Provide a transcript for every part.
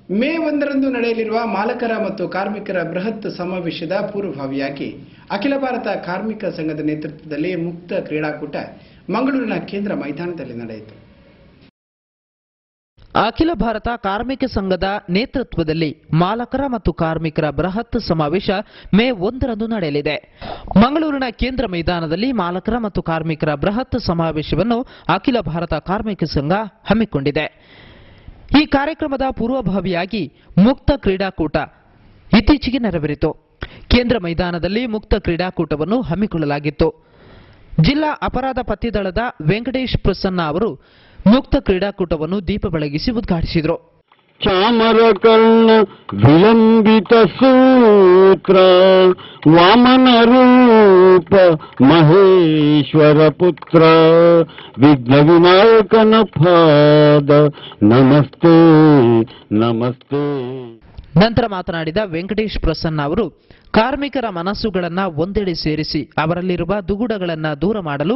ಮೇ 1ರಂದು ನಡೆಯಲಿರುವ ಮಾಲಕರ ಮತ್ತು ಕಾರ್ಮಿಕರ ಬೃಹತ್ ಸಮಾವೇಶದ ಪೂರ್ವಭಾವಿಯಾಗಿ ಅಖಿಲ ಭಾರತ ಕಾರ್ಮಿಕ ಸಂಘದ ನೇತೃತ್ವದಲ್ಲಿ ಮುಕ್ತ ಕ್ರೀಡಾಕೂಟ ಮಂಗಳೂರಿನ ಕೇಂದ್ರ ಮೈದಾನದಲ್ಲಿ ನಡೆಯಿತು. ಅಖಿಲ ಭಾರತ ಕಾರ್ಮಿಕ ಸಂಘದ ನೇತೃತ್ವದಲ್ಲಿ ಮಾಲಕರ ಮತ್ತು ಕಾರ್ಮಿಕರ ಬೃಹತ್ ಸಮಾವೇಶ ಮೇ 1ರಂದು ನಡೆಯಲಿದೆ. ಮಂಗಳೂರಿನ ಕೇಂದ್ರ ಮೈದಾನದಲ್ಲಿ ಮಾಲಕರ ಮತ್ತು ಕಾರ್ಮಿಕರ ಬೃಹತ್ ಸಮಾವೇಶವನ್ನು ಅಖಿಲ ಭಾರತ ಕಾರ್ಮಿಕ ಸಂಘ ಹಮ್ಮಿಕೊಂಡಿದೆ. ಈ ಕಾರ್ಯಕ್ರಮದ ಪೂರ್ವಭಾವಿಯಾಗಿ ಮುಕ್ತ ಕ್ರೀಡಾಕೂಟ ಇತ್ತೀಚೆಗೆ ನೆರವೇರಿತು. ಕೇಂದ್ರ ಮೈದಾನದಲ್ಲಿ ಮುಕ್ತ ಕ್ರೀಡಾಕೂಟವನ್ನು ಹಮ್ಮಿಕೊಳ್ಳಲಾಗಿತ್ತು. ಜಿಲ್ಲಾ ಅಪರಾಧ ಪತ್ತೆ ದಳದ ವೆಂಕಟೇಶ್ ಪ್ರಸನ್ನ ಅವರು ಮುಕ್ತ ಕ್ರೀಡಾಕೂಟವನ್ನು ದೀಪ ಬೆಳಗಿಸಿ ಉದ್ಘಾಟಿಸಿದರು. ಚಾಮರಕರ್ಣ ವಿಲಂಬಿತ ಸೂತ್ರ ವಾಮನ ರೂಪ ಮಹೇಶ್ವರ ಪುತ್ರ ವಿಘ್ನ ವಿನಾಯಕನ ಪಾದ ನಮಸ್ತೆ ನಮಸ್ತೆ. ನಂತರ ಮಾತನಾಡಿದ ವೆಂಕಟೇಶ್ ಪ್ರಸನ್ನ ಅವರು ಕಾರ್ಮಿಕರ ಮನಸ್ಸುಗಳನ್ನು ಒಂದೆಡೆ ಸೇರಿಸಿ ಅವರಲ್ಲಿರುವ ದುಗುಡಗಳನ್ನು ದೂರ ಮಾಡಲು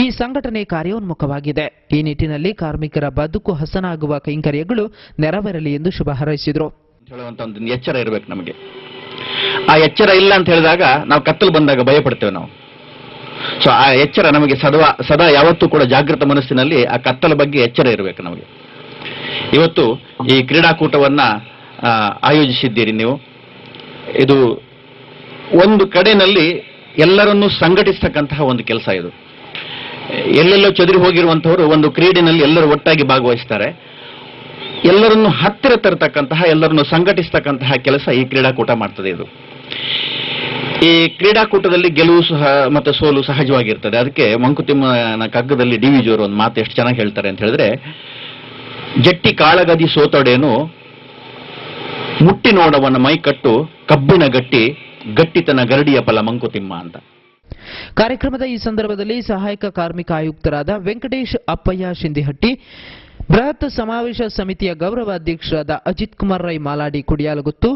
ಈ ಸಂಘಟನೆ ಕಾರ್ಯೋನ್ಮುಖವಾಗಿದೆ. ಈ ನಿಟ್ಟಿನಲ್ಲಿ ಕಾರ್ಮಿಕರ ಬದುಕು ಹಸನಾಗುವ ಕೈಂಕರ್ಯಗಳು ನೆರವೇರಲಿ ಎಂದು ಶುಭ ಹಾರೈಸಿದರು. ಒಂದು ಎಚ್ಚರ ಇರಬೇಕು ನಮಗೆ. ಆ ಎಚ್ಚರ ಇಲ್ಲ ಅಂತ ಹೇಳಿದಾಗ ನಾವು ಕತ್ತಲು ಬಂದಾಗ ಭಯಪಡ್ತೇವೆ ನಾವು. ಸೊ ಆ ಎಚ್ಚರ ನಮಗೆ ಸದಾ ಯಾವತ್ತೂ ಕೂಡ ಜಾಗೃತ ಮನಸ್ಸಿನಲ್ಲಿ ಆ ಕತ್ತಲ ಬಗ್ಗೆ ಎಚ್ಚರ ಇರಬೇಕು ನಮಗೆ. ಇವತ್ತು ಈ ಕ್ರೀಡಾಕೂಟವನ್ನ ಆಯೋಜಿಸಿದ್ದೀರಿ ನೀವು. ಇದು ಒಂದು ಕಡೆಯಲ್ಲಿ ಎಲ್ಲರನ್ನೂ ಸಂಘಟಿಸತಕ್ಕಂತಹ ಒಂದು ಕೆಲಸ. ಇದು ಎಲ್ಲೆಲ್ಲೋ ಚದುರಿ ಹೋಗಿರುವಂತವರು ಒಂದು ಕ್ರೀಡೆಯಲ್ಲಿ ಎಲ್ಲರೂ ಒಟ್ಟಾಗಿ ಭಾಗವಹಿಸ್ತಾರೆ. ಎಲ್ಲರನ್ನು ಹತ್ತಿರ ತರತಕ್ಕಂತಹ, ಎಲ್ಲರನ್ನು ಸಂಘಟಿಸತಕ್ಕಂತಹ ಕೆಲಸ ಈ ಕ್ರೀಡಾಕೂಟ ಮಾಡ್ತದೆ. ಇದು ಈ ಕ್ರೀಡಾಕೂಟದಲ್ಲಿ ಗೆಲುವು ಸಹ ಮತ್ತು ಸೋಲು ಸಹಜವಾಗಿರ್ತದೆ. ಅದಕ್ಕೆ ಮಂಕುತಿಮ್ಮನ ಕಗ್ಗದಲ್ಲಿ ಡಿ ವಿ ಜಿಯವರು ಒಂದು ಮಾತು ಎಷ್ಟು ಚೆನ್ನಾಗಿ ಹೇಳ್ತಾರೆ ಅಂತ ಹೇಳಿದ್ರೆ, ಜಟ್ಟಿ ಕಾಳಗದಿ ಸೋತೊಡೇನು ಮುಟ್ಟಿ ನೋಡವನ ಮೈಕಟ್ಟು ಕಬ್ಬಿಣ ಗಟ್ಟಿ ಗಟ್ಟಿತನ ಗರಡಿಯ ಫಲ ಮಂಕುತಿಮ್ಮ ಅಂತ. ಕಾರ್ಯಕ್ರಮದ ಈ ಸಂದರ್ಭದಲ್ಲಿ ಸಹಾಯಕ ಕಾರ್ಮಿಕ ಆಯುಕ್ತರಾದ ವೆಂಕಟೇಶ್ ಅಪ್ಪಯ್ಯ ಶಿಂದಿಹಟ್ಟಿ, ಬೃಹತ್ ಸಮಾವೇಶ ಸಮಿತಿಯ ಗೌರವ ಅಧ್ಯಕ್ಷರಾದ ಅಜಿತ್ ಕುಮಾರ್ ರೈ ಮಾಲಾಡಿ ಕುಡಿಯಾಲಗುತ್ತು,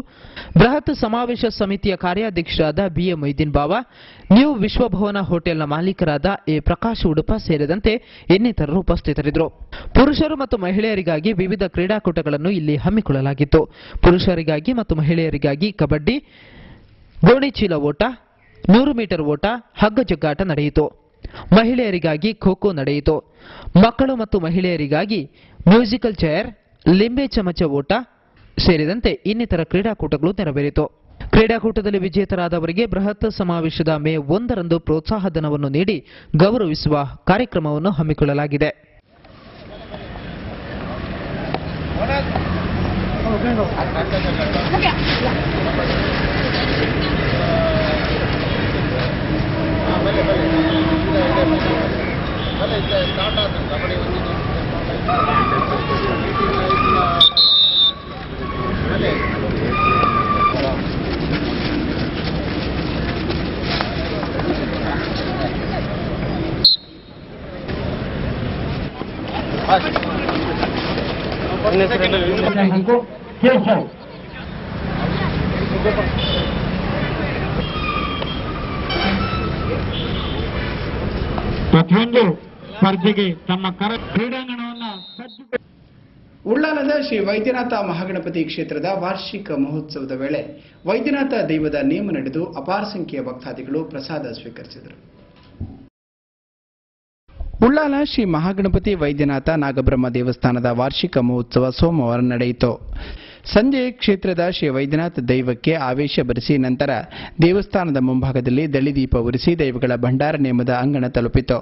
ಬೃಹತ್ ಸಮಾವೇಶ ಸಮಿತಿಯ ಕಾರ್ಯಾಧ್ಯಕ್ಷರಾದ ಬಿಎ ಮೊಯ್ದೀನ್ ಬಾವಾ, ನ್ಯೂ ವಿಶ್ವಭವನ ಹೋಟೆಲ್ನ ಮಾಲೀಕರಾದ ಎ ಪ್ರಕಾಶ್ ಉಡುಪ ಸೇರಿದಂತೆ ಇನ್ನಿತರರು ಉಪಸ್ಥಿತರಿದ್ದರು. ಪುರುಷರು ಮತ್ತು ಮಹಿಳೆಯರಿಗಾಗಿ ವಿವಿಧ ಕ್ರೀಡಾಕೂಟಗಳನ್ನು ಇಲ್ಲಿ ಹಮ್ಮಿಕೊಳ್ಳಲಾಗಿತ್ತು. ಪುರುಷರಿಗಾಗಿ ಮತ್ತು ಮಹಿಳೆಯರಿಗಾಗಿ ಕಬಡ್ಡಿ, ಗೋಣಿಚೀಲ ಓಟ, 100 ಮೀಟರ್ ಓಟ, ಹಗ್ಗ ಜಗ್ಗಾಟ ನಡೆಯಿತು. ಮಹಿಳೆಯರಿಗಾಗಿ ಖೋ ಖೋ ನಡೆಯಿತು. ಮಕ್ಕಳು ಮತ್ತು ಮಹಿಳೆಯರಿಗಾಗಿ ಮ್ಯೂಸಿಕಲ್ ಚೇರ್, ಲಿಂಬೆ ಚಮಚ ಓಟ ಸೇರಿದಂತೆ ಇನ್ನಿತರ ಕ್ರೀಡಾಕೂಟಗಳು ನೆರವೇರಿತು. ಕ್ರೀಡಾಕೂಟದಲ್ಲಿ ವಿಜೇತರಾದವರಿಗೆ ಬೃಹತ್ ಸಮಾವೇಶದ ಮೇ 1ರಂದು ಪ್ರೋತ್ಸಾಹ ಧನವನ್ನು ನೀಡಿ ಗೌರವಿಸುವ ಕಾರ್ಯಕ್ರಮವನ್ನು ಹಮ್ಮಿಕೊಳ್ಳಲಾಗಿದೆ. ಪ್ರತಿಯೊಂದು ಸ್ಪರ್ಧೆಗೆ ತಮ್ಮ ಕ್ರೀಡಾಂಗಣವನ್ನು ಉಳ್ಳಾಲದ ಶ್ರೀ ವೈದ್ಯನಾಥ ಮಹಾಗಣಪತಿ ಕ್ಷೇತ್ರದ ವಾರ್ಷಿಕ ಮಹೋತ್ಸವದ ವೇಳೆ ವೈದ್ಯನಾಥ ದೈವದ ನೇಮ ನಡೆದು ಅಪಾರ ಸಂಖ್ಯೆಯ ಭಕ್ತಾದಿಗಳು ಪ್ರಸಾದ ಸ್ವೀಕರಿಸಿದರು. ಉಳ್ಳಾಲ ಶ್ರೀ ಮಹಾಗಣಪತಿ ವೈದ್ಯನಾಥ ನಾಗಬ್ರಹ್ಮ ದೇವಸ್ಥಾನದ ವಾರ್ಷಿಕ ಮಹೋತ್ಸವ ಸೋಮವಾರ ನಡೆಯಿತು. ಸಂಜೆ ಕ್ಷೇತ್ರದ ಶ್ರೀ ವೈದ್ಯನಾಥ ದೈವಕ್ಕೆ ಆವೇಶ ಬರೆಸಿ ನಂತರ ದೇವಸ್ಥಾನದ ಮುಂಭಾಗದಲ್ಲಿ ದಳಿದೀಪ ಉರಿಸಿ ದೈವಗಳ ಭಂಡಾರ ನೇಮದ ಅಂಗಣ ತಲುಪಿತು.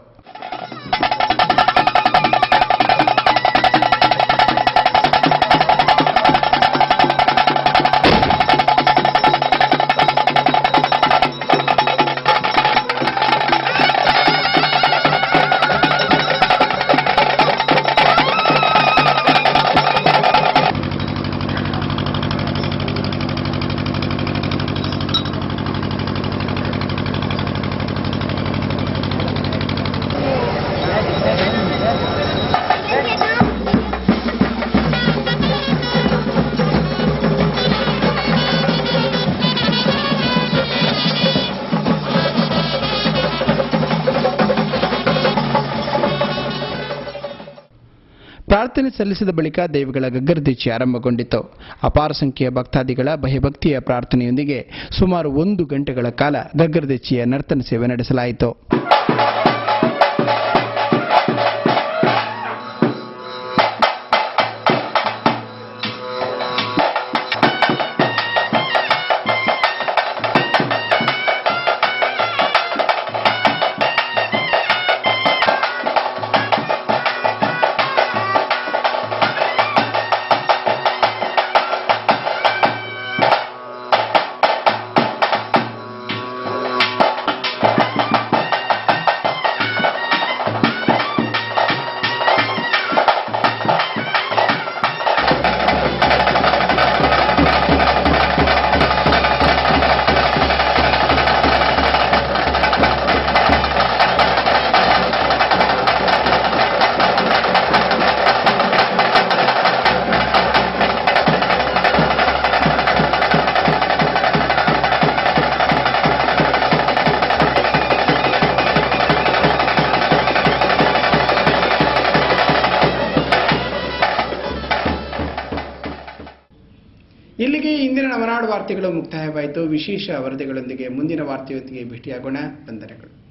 ಪ್ರಾರ್ಥನೆ ಸಲ್ಲಿಸಿದ ಬಳಿಕ ದೈವಗಳ ಗಗ್ಗರದೀಚೆ ಆರಂಭಗೊಂಡಿತು. ಅಪಾರ ಸಂಖ್ಯೆಯ ಭಕ್ತಾದಿಗಳ ಭಯಭಕ್ತಿಯ ಪ್ರಾರ್ಥನೆಯೊಂದಿಗೆ ಸುಮಾರು 1 ಗಂಟೆಗಳ ಕಾಲ ಗಗ್ಗರದೀಚೆಯ ನರ್ತನ ಸೇವೆ ನಡೆಸಲಾಯಿತು. ಇಲ್ಲಿಗೆ ಇಂದಿನ ನವನಾಡು ವಾರ್ತೆಗಳು ಮುಕ್ತಾಯವಾಯಿತು. ವಿಶೇಷ ವರದಿಗಳೊಂದಿಗೆ ಮುಂದಿನ ವಾರ್ತೆಯೊಂದಿಗೆ ಭೇಟಿಯಾಗೋಣ. ವಂದನೆಗಳು.